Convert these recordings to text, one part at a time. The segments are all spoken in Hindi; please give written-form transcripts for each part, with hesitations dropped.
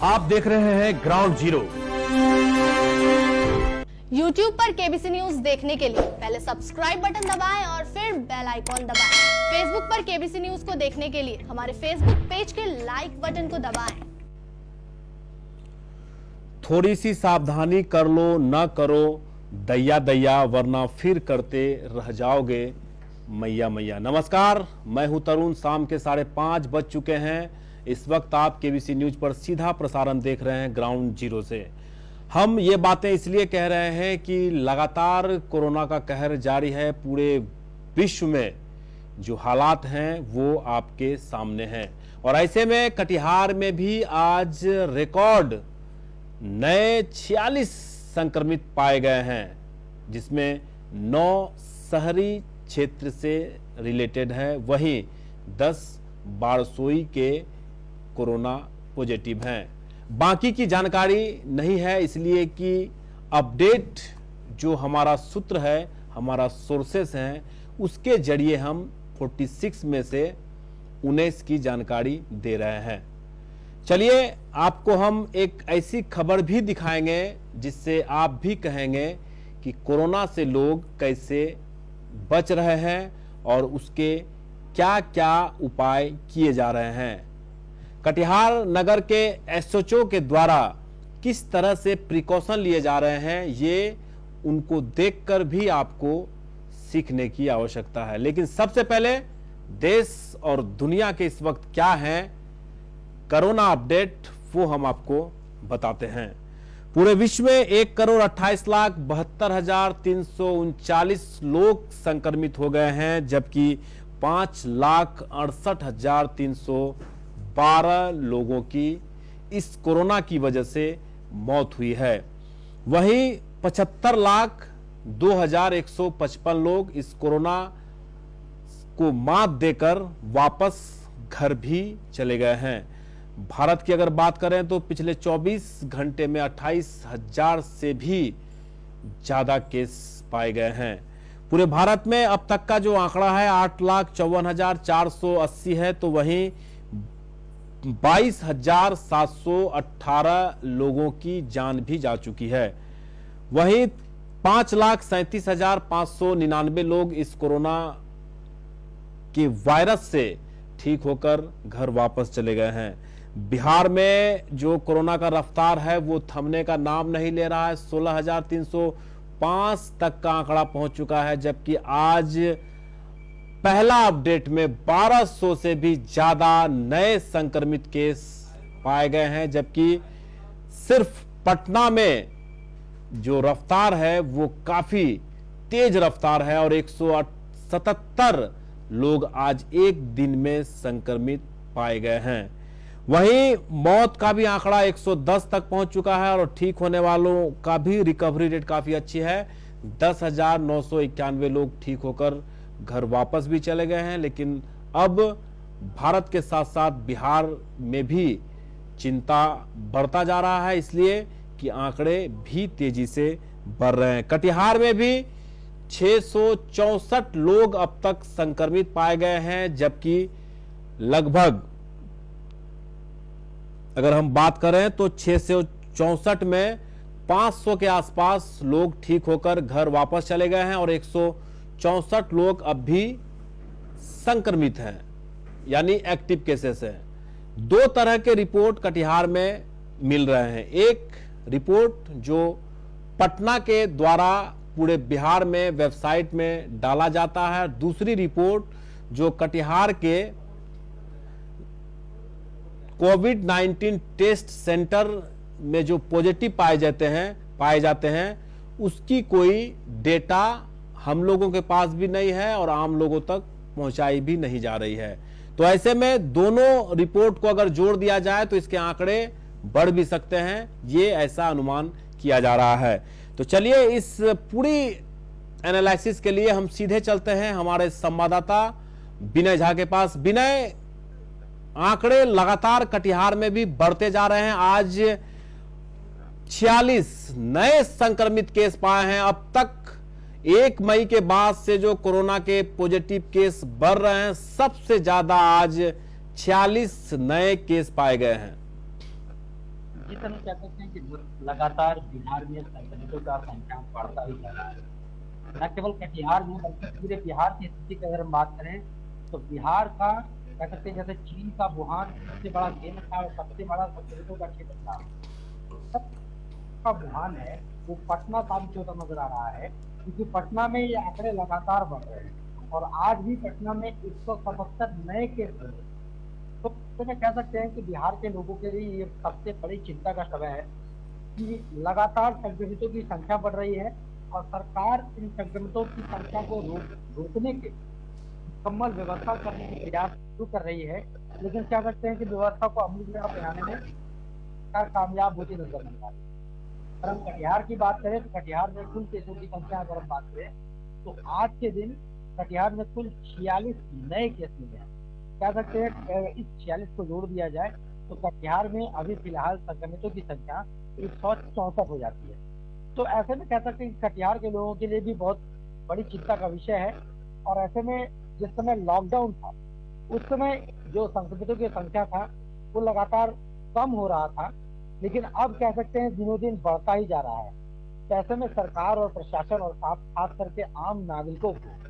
आप देख रहे हैं ग्राउंड जीरो। YouTube पर केबीसी न्यूज देखने के लिए पहले सब्सक्राइब बटन दबाएं और फिर बेल आइकॉन दबाएं। Facebook पर केबीसी न्यूज को देखने के लिए हमारे Facebook पेज के लाइक बटन को दबाएं। थोड़ी सी सावधानी कर लो, न करो दैया दैया, वरना फिर करते रह जाओगे मैया मैया। नमस्कार, मैं हूं तरुण। शाम के 5:30 बज चुके हैं। इस वक्त आप केबीसी न्यूज पर सीधा प्रसारण देख रहे हैं ग्राउंड जीरो से। हम ये बातें इसलिए कह रहे हैं कि लगातार कोरोना का कहर जारी है। पूरे विश्व में जो हालात हैं वो आपके सामने हैं, और ऐसे में कटिहार में भी आज रिकॉर्ड नए 46 संक्रमित पाए गए हैं, जिसमें 9 शहरी क्षेत्र से रिलेटेड है, वहीं 10 बारसोई के कोरोना पॉजिटिव हैं। बाकी की जानकारी नहीं है, इसलिए कि अपडेट जो हमारा सूत्र है, हमारा सोर्सेस हैं, उसके जरिए हम 46 में से 19 की जानकारी दे रहे हैं। चलिए आपको हम एक ऐसी खबर भी दिखाएंगे जिससे आप भी कहेंगे कि कोरोना से लोग कैसे बच रहे हैं और उसके क्या क्या उपाय किए जा रहे हैं। कटिहार नगर के एसएचओ के द्वारा किस तरह से प्रिकॉशन लिए जा रहे हैं, ये उनको देखकर भी आपको सीखने की आवश्यकता है। लेकिन सबसे पहले देश और दुनिया के इस वक्त क्या है कोरोना अपडेट, वो हम आपको बताते हैं। पूरे विश्व में 1,28,72,339 लोग संक्रमित हो गए हैं, जबकि 5,68,312 लोगों की इस कोरोना की वजह से मौत हुई है। वहीं 75,02,155 लोग इस कोरोना को मात देकर वापस घर भी चले गए हैं। भारत की अगर बात करें तो पिछले 24 घंटे में 28,000 से भी ज्यादा केस पाए गए हैं। पूरे भारत में अब तक का जो आंकड़ा है 8,54,480 है, तो वहीं 22,718 लोगों की जान भी जा चुकी है। वहीं 5,37,599 लोग इस कोरोना के वायरस से ठीक होकर घर वापस चले गए हैं। बिहार में जो कोरोना का रफ्तार है वो थमने का नाम नहीं ले रहा है। 16,305 तक का आंकड़ा पहुंच चुका है, जबकि आज पहला अपडेट में 1200 से भी ज्यादा नए संक्रमित केस पाए गए हैं, जबकि सिर्फ पटना में जो रफ्तार है वो काफी तेज रफ्तार है और 177 लोग आज एक दिन में संक्रमित पाए गए हैं। वहीं मौत का भी आंकड़ा 110 तक पहुंच चुका है और ठीक होने वालों का भी रिकवरी रेट काफी अच्छी है। 10,991 लोग ठीक होकर घर वापस भी चले गए हैं। लेकिन अब भारत के साथ साथ बिहार में भी चिंता बढ़ता जा रहा है, इसलिए कि आंकड़े भी तेजी से बढ़ रहे हैं। कटिहार में भी 664 लोग अब तक संक्रमित पाए गए हैं, जबकि लगभग अगर हम बात करें तो 664 में 500 के आसपास लोग ठीक होकर घर वापस चले गए हैं और 164 लोग अब भी संक्रमित हैं, यानी एक्टिव केसेस हैं। 2 तरह के रिपोर्ट कटिहार में मिल रहे हैं। एक रिपोर्ट जो पटना के द्वारा पूरे बिहार में वेबसाइट में डाला जाता है, दूसरी रिपोर्ट जो कटिहार के कोविड-19 टेस्ट सेंटर में जो पॉजिटिव पाए जाते हैं उसकी कोई डेटा हम लोगों के पास भी नहीं है और आम लोगों तक पहुंचाई भी नहीं जा रही है। तो ऐसे में दोनों रिपोर्ट को अगर जोड़ दिया जाए तो इसके आंकड़े बढ़ भी सकते हैं, ये ऐसा अनुमान किया जा रहा है। तो चलिए इस पूरी एनालिसिस के लिए हम सीधे चलते हैं हमारे संवाददाता विनय झा के पास। विनय, आंकड़े लगातार कटिहार में भी बढ़ते जा रहे हैं। आज 46 नए संक्रमित केस पाए हैं। अब तक 1 मई के बाद से जो कोरोना के पॉजिटिव केस बढ़ रहे हैं, सबसे ज्यादा आज 46 नए केस पाए गए हैं। जिस तरह कह सकते हैं कि लगातार बिहार में संक्रमितों का संख्या बढ़ता ही जा रहा है। न केवल कटिहार में बल्कि पूरे बिहार की स्थिति की अगर हम बात करें तो बिहार का कह सकते हैं जैसे चीन का वुहान सबसे बड़ा केंद्र था और सबसे बड़ा संक्रमितों का क्षेत्र था, सबका वुहान है वो पटना साबित होता नजर आ रहा है, क्योंकि पटना में ये आंकड़े लगातार बढ़ रहे हैं और आज भी पटना में 177 नए केस हुए। तो मैं कह सकते हैं कि बिहार के लोगों के लिए ये सबसे बड़ी चिंता का समय है कि लगातार संक्रमितों की संख्या बढ़ रही है और सरकार इन संक्रमितों की संख्या को रोकने के मुकम्मल व्यवस्था करने के प्रयास शुरू कर रही है, लेकिन क्या करते हैं कि व्यवस्था को अमल में बनाने में सरकार कामयाब होती नजर नहीं आ रही। अगर हम कटिहार की बात करें तो कटिहार में कुल केसों की संख्या अगर हम बात करें तो आज के दिन कटिहार में कुल 46 नए केस मिले हैं। कह सकते हैं इस 46 को जोड़ दिया जाए तो कटिहार में अभी फिलहाल संक्रमितों की संख्या 164 हो जाती है। तो ऐसे में कह सकते हैं कटिहार के लोगों के लिए भी बहुत बड़ी चिंता का विषय है। और ऐसे में जिस समय लॉकडाउन था उस समय जो संक्रमितों की संख्या था वो लगातार कम हो रहा था, लेकिन अब कह सकते हैं दिनों दिन बढ़ता ही जा रहा है। तो ऐसे में सरकार और प्रशासन और खास करके आम नागरिकों को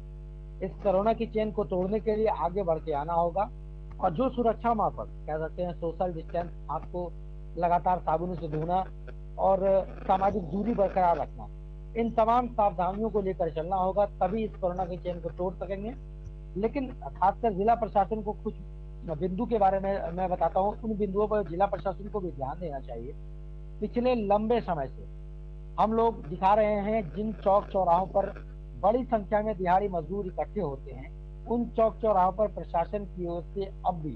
इस कोरोना की चेन को तोड़ने के लिए आगे बढ़ के आना होगा और जो सुरक्षा मापक कह सकते हैं सोशल डिस्टेंस, हाथ को लगातार साबुन से धोना और सामाजिक दूरी बरकरार रखना, इन तमाम सावधानियों को लेकर चलना होगा, तभी इस कोरोना की चेन को तोड़ सकेंगे। लेकिन खासकर जिला प्रशासन को कुछ बिंदु के बारे में मैं बताता हूँ, उन बिंदुओं पर जिला प्रशासन को भी ध्यान देना चाहिए। पिछले लंबे समय से हम लोग दिखा रहे हैं जिन चौक चौराहों पर बड़ी संख्या में दिहाड़ी मजदूर इकट्ठे होते हैं, उन चौक चौराहों पर प्रशासन की ओर से अब भी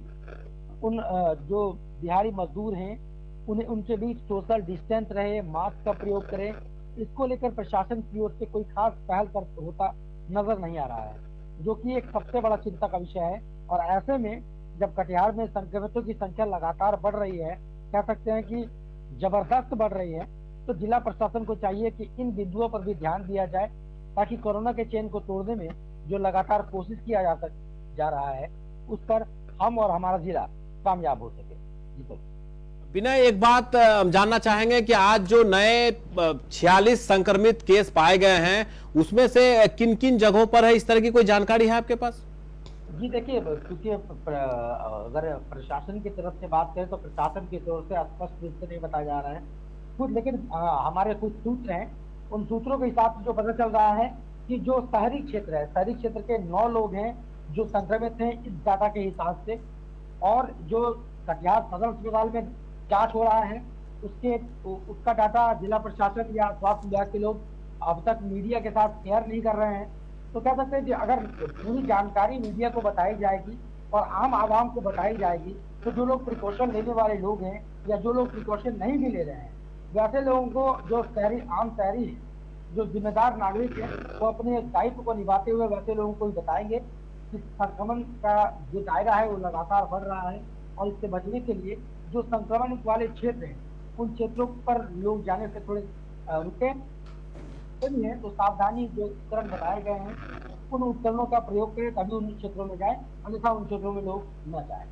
उन जो दिहाड़ी मजदूर हैं उन्हें उनके बीच सोशल डिस्टेंस रहे, मास्क का प्रयोग करें, इसको लेकर प्रशासन की ओर से कोई खास पहल कर होता नजर नहीं आ रहा है, जो कि एक सबसे बड़ा चिंता का विषय है। और ऐसे में जब कटिहार में संक्रमितों की संख्या लगातार बढ़ रही है, कह सकते हैं कि जबरदस्त बढ़ रही है, तो जिला प्रशासन को चाहिए कि इन बिंदुओं पर भी ध्यान दिया जाए ताकि कोरोना के चेन को तोड़ने में जो लगातार कोशिश किया जा रहा है उस पर हम और हमारा जिला कामयाब हो सके। जी तो विनय, एक बात हम जानना चाहेंगे कि आज जो नए 46 संक्रमित केस पाए गए हैं उसमें से किन किन जगहों पर है, इस तरह की कोई जानकारी है आपके पास? जी देखिए, क्योंकि अगर प्रशासन की तरफ से बात करें तो प्रशासन की तरफ से स्पष्ट रूप से नहीं बताया जा रहा है कुछ, लेकिन हमारे कुछ सूत्र हैं, उन सूत्रों के हिसाब से जो पता चल रहा है कि जो शहरी क्षेत्र है, शहरी क्षेत्र के 9 लोग हैं जो संक्रमित हैं इस डाटा के हिसाब से, और जो कटिहार सदर अस्पताल में जांच हो रहा है उसका डाटा जिला प्रशासन या स्वास्थ्य विभाग के लोग अब तक मीडिया के साथ शेयर नहीं कर रहे हैं। तो कह सकते हैं कि अगर पूरी जानकारी मीडिया को बताई जाएगी और आम आवाम को बताई जाएगी तो जो लोग प्रिकॉशन लेने वाले लोग हैं या जो लोग प्रिकॉशन नहीं भी ले रहे हैं, वैसे लोगों को, जो आम शहरी है, जो जिम्मेदार नागरिक है, वो अपने दायित्व को निभाते हुए वैसे लोगों को बताएंगे कि संक्रमण का जो दायरा है वो लगातार बढ़ रहा है और इससे बचने के लिए जो संक्रमण वाले क्षेत्र हैं उन क्षेत्रों पर लोग जाने से थोड़े रुके है, तो सावधानी जो उपकरण बताए गए हैं उन उपकरणों का प्रयोग करें तभी उन क्षेत्रों में जाए, अन्यथा उन क्षेत्रों में लोग न जाए।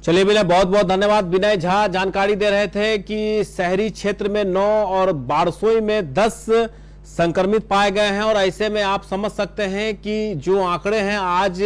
चलिए विनय, बहुत बहुत धन्यवाद। विनय झा जानकारी दे रहे थे कि शहरी क्षेत्र में 9 और बारसोई में 10 संक्रमित पाए गए हैं और ऐसे में आप समझ सकते हैं कि जो आंकड़े हैं आज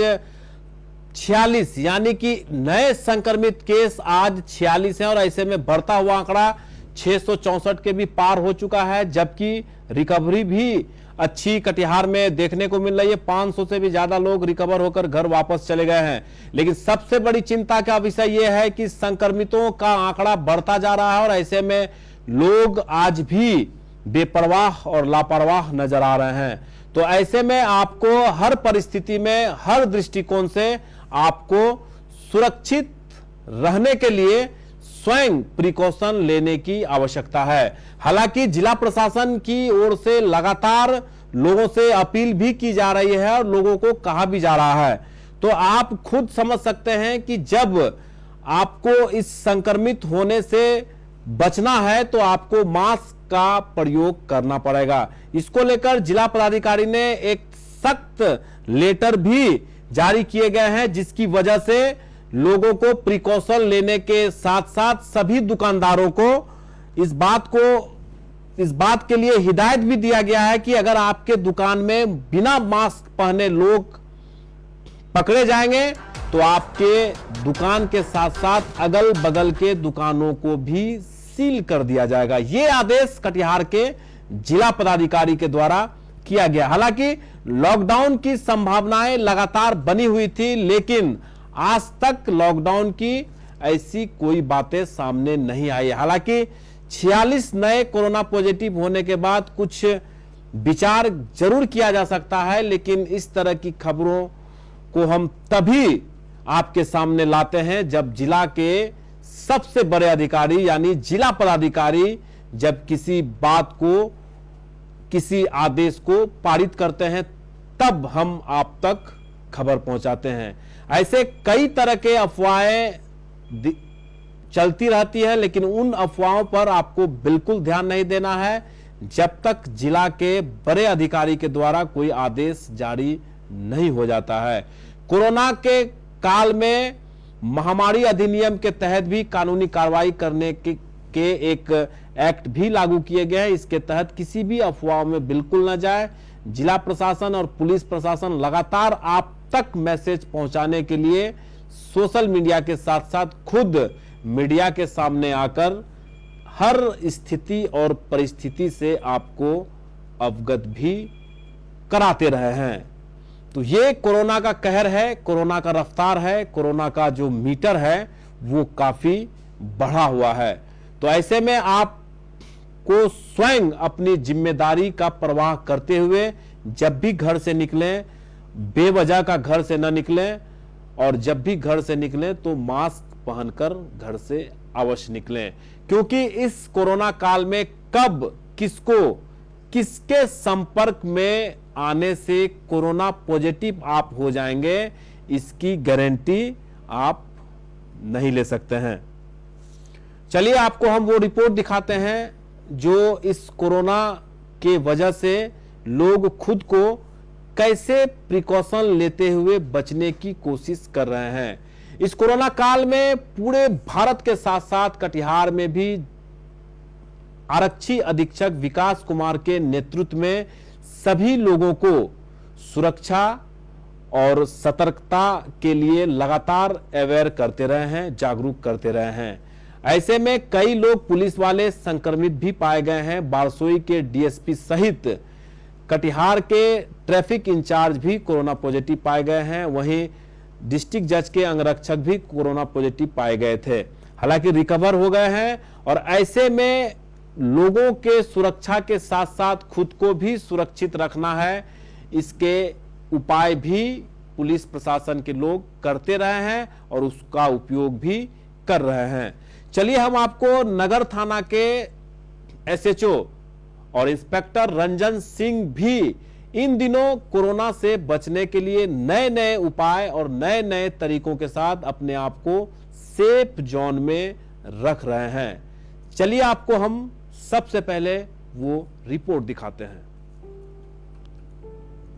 46, यानी कि नए संक्रमित केस आज 46 हैं और ऐसे में बढ़ता हुआ आंकड़ा 664 के भी पार हो चुका है, जबकि रिकवरी भी अच्छी कटिहार में देखने को मिल रही है। 500 से भी ज्यादा लोग रिकवर होकर घर वापस चले गए हैं। लेकिन सबसे बड़ी चिंता का विषय यह है कि संक्रमितों का आंकड़ा बढ़ता जा रहा है और ऐसे में लोग आज भी बेपरवाह और लापरवाह नजर आ रहे हैं। तो ऐसे में आपको हर परिस्थिति में, हर दृष्टिकोण से आपको सुरक्षित रहने के लिए स्वयं प्रिकॉशन लेने की आवश्यकता है। हालांकि जिला प्रशासन की ओर से लगातार लोगों से अपील भी की जा रही है और लोगों को कहा भी जा रहा है। तो आप खुद समझ सकते हैं कि जब आपको इस संक्रमित होने से बचना है तो आपको मास्क का प्रयोग करना पड़ेगा। इसको लेकर जिला पदाधिकारी ने एक सख्त लेटर भी जारी किए गए हैं, जिसकी वजह से लोगों को प्रिकॉशन लेने के साथ साथ सभी दुकानदारों को इस बात के लिए हिदायत भी दिया गया है कि अगर आपके दुकान में बिना मास्क पहने लोग पकड़े जाएंगे तो आपके दुकान के साथ साथ अगल बगल के दुकानों को भी सील कर दिया जाएगा। यह आदेश कटिहार के जिला पदाधिकारी के द्वारा किया गया। हालांकि लॉकडाउन की संभावनाएं लगातार बनी हुई थी, लेकिन आज तक लॉकडाउन की ऐसी कोई बातें सामने नहीं आई। हालांकि 46 नए कोरोना पॉजिटिव होने के बाद कुछ विचार जरूर किया जा सकता है, लेकिन इस तरह की खबरों को हम तभी आपके सामने लाते हैं जब जिला के सबसे बड़े अधिकारी यानी जिला पदाधिकारी जब किसी बात को, किसी आदेश को पारित करते हैं, तब हम आप तक खबर पहुंचाते हैं। ऐसे कई तरह के अफवाहें चलती रहती है, लेकिन उन अफवाहों पर आपको बिल्कुल ध्यान नहीं देना है जब तक जिला के बड़े अधिकारी के द्वारा कोई आदेश जारी नहीं हो जाता है। कोरोना के काल में महामारी अधिनियम के तहत भी कानूनी कार्रवाई करने के एक एक्ट भी लागू किए गए हैं। इसके तहत किसी भी अफवाह में बिल्कुल न जाए। जिला प्रशासन और पुलिस प्रशासन लगातार आप तक मैसेज पहुंचाने के लिए सोशल मीडिया के साथ साथ खुद मीडिया के सामने आकर हर स्थिति और परिस्थिति से आपको अवगत भी कराते रहे हैं। तो ये कोरोना का कहर है, कोरोना का रफ्तार है, कोरोना का जो मीटर है वो काफी बढ़ा हुआ है। तो ऐसे में आपको स्वयं अपनी जिम्मेदारी का परवाह करते हुए जब भी घर से निकलें, बेवजह का घर से न निकलें, और जब भी घर से निकलें तो मास्क पहनकर घर से अवश्य निकलें, क्योंकि इस कोरोना काल में कब किसको किसके संपर्क में आने से कोरोना पॉजिटिव आप हो जाएंगे इसकी गारंटी आप नहीं ले सकते हैं। चलिए आपको हम वो रिपोर्ट दिखाते हैं जो इस कोरोना के वजह से लोग खुद को कैसे प्रिकॉशन लेते हुए बचने की कोशिश कर रहे हैं। इस कोरोना काल में पूरे भारत के साथ साथ कटिहार में भी आरक्षी अधीक्षक विकास कुमार के नेतृत्व में सभी लोगों को सुरक्षा और सतर्कता के लिए लगातार अवेयर करते रहे हैं, जागरूक करते रहे हैं। ऐसे में कई लोग पुलिस वाले संक्रमित भी पाए गए हैं। बारसोई के डीएसपी सहित कटिहार के ट्रैफिक इंचार्ज भी कोरोना पॉजिटिव पाए गए हैं। वहीं डिस्ट्रिक्ट जज के अंगरक्षक भी कोरोना पॉजिटिव पाए गए थे, हालांकि रिकवर हो गए हैं। और ऐसे में लोगों के सुरक्षा के साथ साथ खुद को भी सुरक्षित रखना है, इसके उपाय भी पुलिस प्रशासन के लोग करते रहे हैं और उसका उपयोग भी कर रहे हैं। चलिए हम आपको नगर थाना के एसएचओ और इंस्पेक्टर रंजन सिंह भी इन दिनों कोरोना से बचने के लिए नए नए उपाय और नए नए तरीकों के साथ अपने आप को सेफ जोन में रख रहे हैं। चलिए आपको हम सबसे पहले वो रिपोर्ट दिखाते हैं।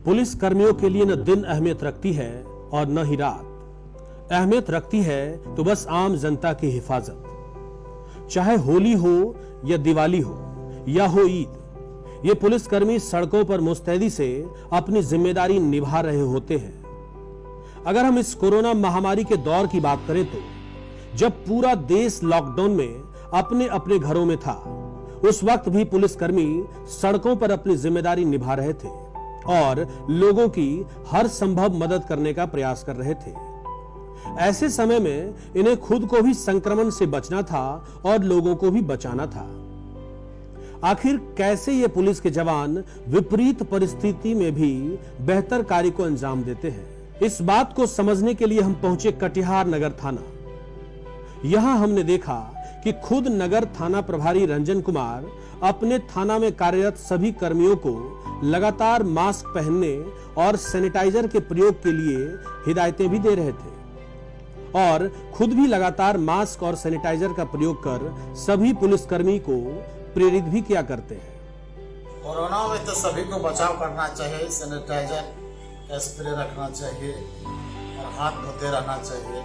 पुलिस कर्मियों के लिए न दिन अहमियत रखती है और न ही रात। अहमियत रखती है तो बस आम जनता की हिफाजत। चाहे होली हो या दिवाली हो या हो ईद, ये पुलिसकर्मी सड़कों पर मुस्तैदी से अपनी जिम्मेदारी निभा रहे होते हैं। अगर हम इस कोरोना महामारी के दौर की बात करें तो जब पूरा देश लॉकडाउन में अपने अपने घरों में था, उस वक्त भी पुलिसकर्मी सड़कों पर अपनी जिम्मेदारी निभा रहे थे और लोगों की हर संभव मदद करने का प्रयास कर रहे थे। ऐसे समय में इन्हें खुद को भी संक्रमण से बचना था और लोगों को भी बचाना था। आखिर कैसे ये पुलिस के जवान विपरीत परिस्थिति में भी बेहतर कार्य को अंजाम देते हैं, इस बात को समझने के लिए हम पहुंचे कटिहार नगर थाना। यहां हमने देखा कि खुद नगर थाना प्रभारी रंजन कुमार अपने थाना में कार्यरत सभी कर्मियों को लगातार मास्क पहनने और सैनिटाइजर के प्रयोग के लिए हिदायतें भी दे रहे थे और खुद भी लगातार मास्क और सैनिटाइजर का प्रयोग कर सभी पुलिसकर्मी को प्रेरित भी किया करते हैं। कोरोना में तो सभी को बचाव करना चाहिए, सैनिटाइजर का स्प्रे रखना चाहिए और हाथ धोते रहना चाहिए।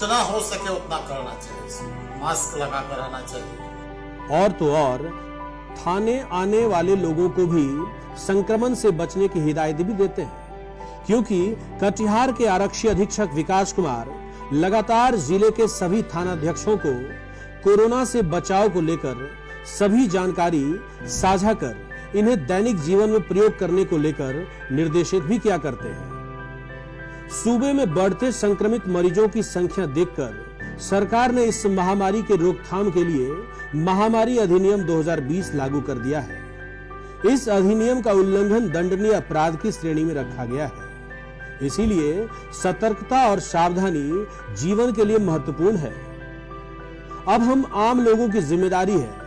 जितना हो सके उतना करना चाहिए, मास्क लगा कर रहना चाहिए। और तो और थाने आने वाले लोगों को भी संक्रमण से बचने की हिदायत भी देते हैं, क्योंकि कटिहार के आरक्षी अधीक्षक विकास कुमार लगातार जिले के सभी थानाध्यक्षों को कोरोना से बचाव को लेकर सभी जानकारी साझा कर इन्हें दैनिक जीवन में प्रयोग करने को लेकर निर्देशित भी किया करते हैं। सूबे में बढ़ते संक्रमित मरीजों की संख्या देखकर सरकार ने इस महामारी के रोकथाम के लिए महामारी अधिनियम 2020 लागू कर दिया है। इस अधिनियम का उल्लंघन दंडनीय अपराध की श्रेणी में रखा गया है। इसीलिए सतर्कता और सावधानी जीवन के लिए महत्वपूर्ण है। अब हम आम लोगों की जिम्मेदारी है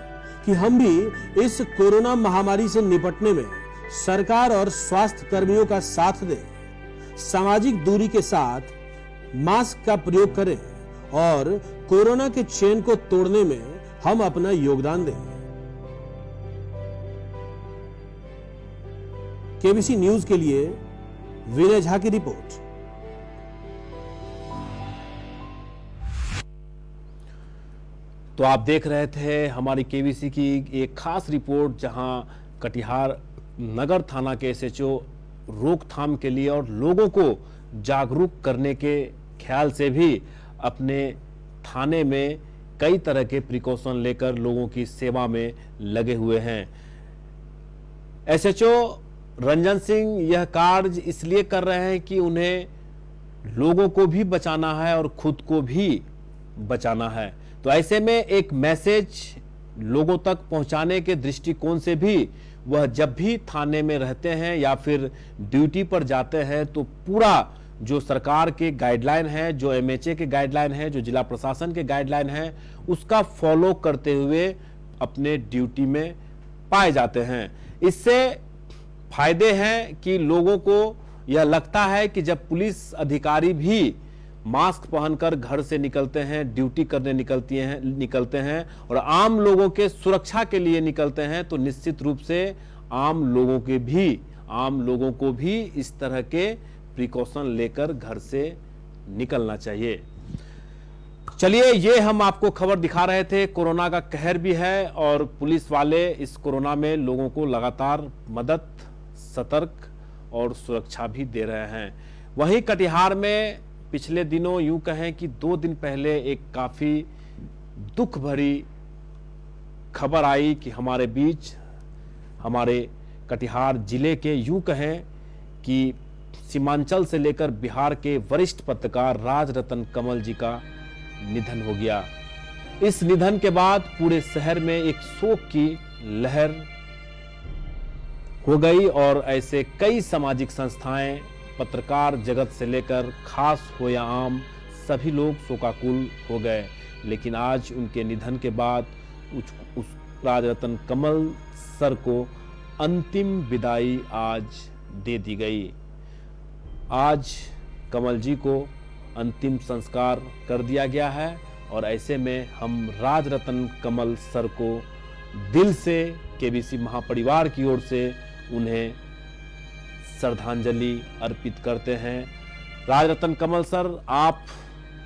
कि हम भी इस कोरोना महामारी से निपटने में सरकार और स्वास्थ्य कर्मियों का साथ दें, सामाजिक दूरी के साथ मास्क का प्रयोग करें और कोरोना के चेन को तोड़ने में हम अपना योगदान दें। केबीसी न्यूज के लिए विनय झा की रिपोर्ट। तो आप देख रहे थे हमारी केबीसी की एक खास रिपोर्ट, जहां कटिहार नगर थाना के एसएचओ रोकथाम के लिए और लोगों को जागरूक करने के ख्याल से भी अपने थाने में कई तरह के प्रिकॉशन लेकर लोगों की सेवा में लगे हुए हैं। एसएचओ रंजन सिंह यह कार्य इसलिए कर रहे हैं कि उन्हें लोगों को भी बचाना है और खुद को भी बचाना है। तो ऐसे में एक मैसेज लोगों तक पहुंचाने के दृष्टिकोण से भी वह जब भी थाने में रहते हैं या फिर ड्यूटी पर जाते हैं तो पूरा जो सरकार के गाइडलाइन है, जो एमएचए के गाइडलाइन है, जो जिला प्रशासन के गाइडलाइन है, उसका फॉलो करते हुए अपने ड्यूटी में पाए जाते हैं। इससे फायदे हैं कि लोगों को यह लगता है कि जब पुलिस अधिकारी भी मास्क पहनकर घर से निकलते हैं, ड्यूटी करने निकलते हैं और आम लोगों के सुरक्षा के लिए निकलते हैं, तो निश्चित रूप से आम लोगों को भी इस तरह के प्रिकॉशन लेकर घर से निकलना चाहिए। चलिए, ये हम आपको खबर दिखा रहे थे। कोरोना का कहर भी है और पुलिस वाले इस कोरोना में लोगों को लगातार मदद, सतर्क और सुरक्षा भी दे रहे हैं। वहीं कटिहार में पिछले दिनों यूं कहें कि 2 दिन पहले एक काफी दुख भरी खबर आई कि हमारे बीच, हमारे कटिहार जिले के यूं कहें कि सीमांचल से लेकर बिहार के वरिष्ठ पत्रकार राजरतन कमल जी का निधन हो गया। इस निधन के बाद पूरे शहर में एक शोक की लहर हो गई और ऐसे कई सामाजिक संस्थाएं, पत्रकार जगत से लेकर खास हो या आम, सभी लोग शोकाकुल हो गए। लेकिन आज उनके निधन के बाद उस राजरतन कमल सर को अंतिम विदाई आज दे दी गई। आज कमल जी को अंतिम संस्कार कर दिया गया है और ऐसे में हम राजरतन कमल सर को दिल से केबीसी महापरिवार की ओर से उन्हें श्रद्धांजलि अर्पित करते हैं। राजरतन कमल सर, आप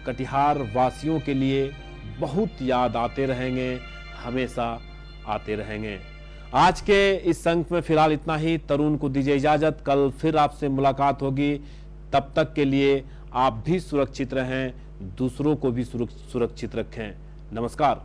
कटिहार वासियों के लिए बहुत याद आते रहेंगे, हमेशा आते रहेंगे। आज के इस अंक में फिलहाल इतना ही। तरुण को दीजिए इजाजत, कल फिर आपसे मुलाकात होगी। तब तक के लिए आप भी सुरक्षित रहें, दूसरों को भी सुरक्षित रखें। नमस्कार।